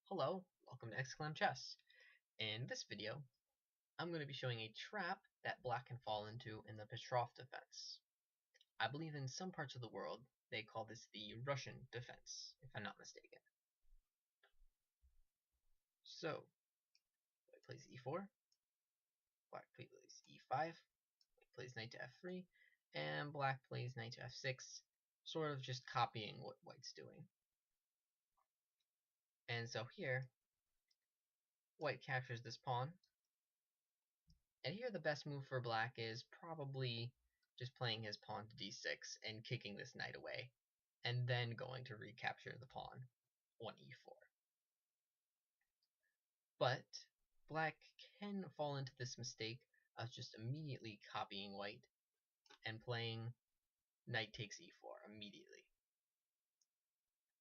Hello, welcome to Exclam Chess. In this video, I'm going to be showing a trap that black can fall into in the Petroff defense. I believe in some parts of the world, they call this the Russian defense, if I'm not mistaken. So, white plays e4, black plays e5, white plays knight to f3, and black plays knight to f6, sort of just copying what white's doing. And so here, white captures this pawn. And here the best move for black is probably just playing his pawn to d6 and kicking this knight away, and then going to recapture the pawn on e4. But black can fall into this mistake of just immediately copying white and playing knight takes e4 immediately.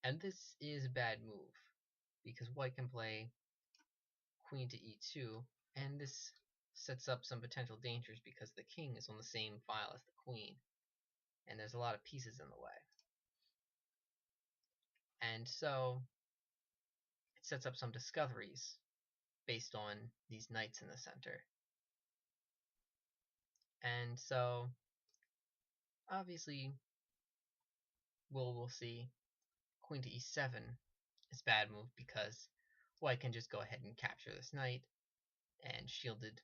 And this is a bad move, because white can play queen to e2, and this sets up some potential dangers because the king is on the same file as the queen, and there's a lot of pieces in the way. And so it sets up some discoveries based on these knights in the center. And so obviously we'll see queen to e7 is a bad move because white can just go ahead and capture this knight and shielded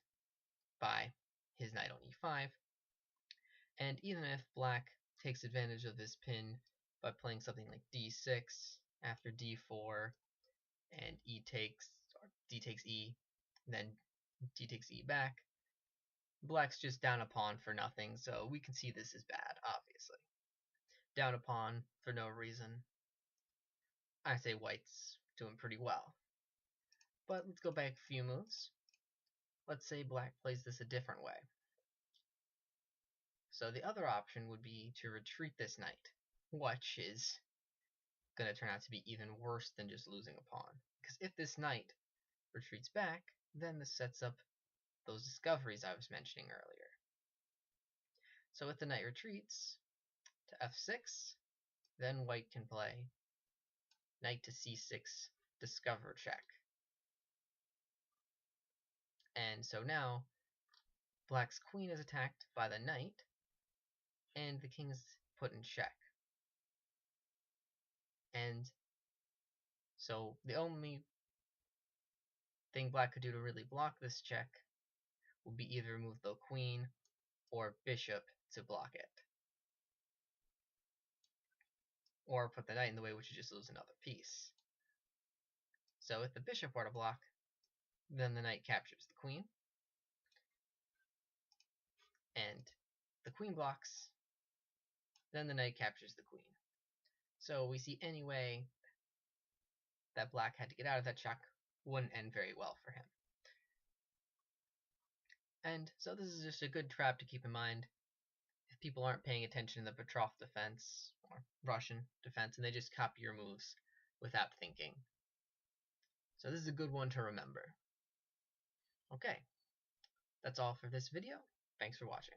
by his knight on e5. And even if black takes advantage of this pin by playing something like d6 after d4 and e takes, or d takes e, and then d takes e back, black's just down a pawn for nothing, so we can see this is bad, obviously. Down a pawn for no reason. I say white's doing pretty well. But let's go back a few moves. Let's say black plays this a different way. So the other option would be to retreat this knight, which is going to turn out to be even worse than just losing a pawn. Because if this knight retreats back, then this sets up those discoveries I was mentioning earlier. So if the knight retreats to f6, then white can play knight to c6, discover check. And so now black's queen is attacked by the knight, and the king is put in check. And so the only thing black could do to really block this check would be either move the queen or bishop to block it. Or put the knight in the way, which would just lose another piece. So if the bishop were to block, then the knight captures the queen. And the queen blocks, then the knight captures the queen. So we see any way that black had to get out of that check wouldn't end very well for him. And so this is just a good trap to keep in mind if people aren't paying attention to the Petroff defense or Russian defense and they just copy your moves without thinking. So this is a good one to remember. Okay, that's all for this video. Thanks for watching.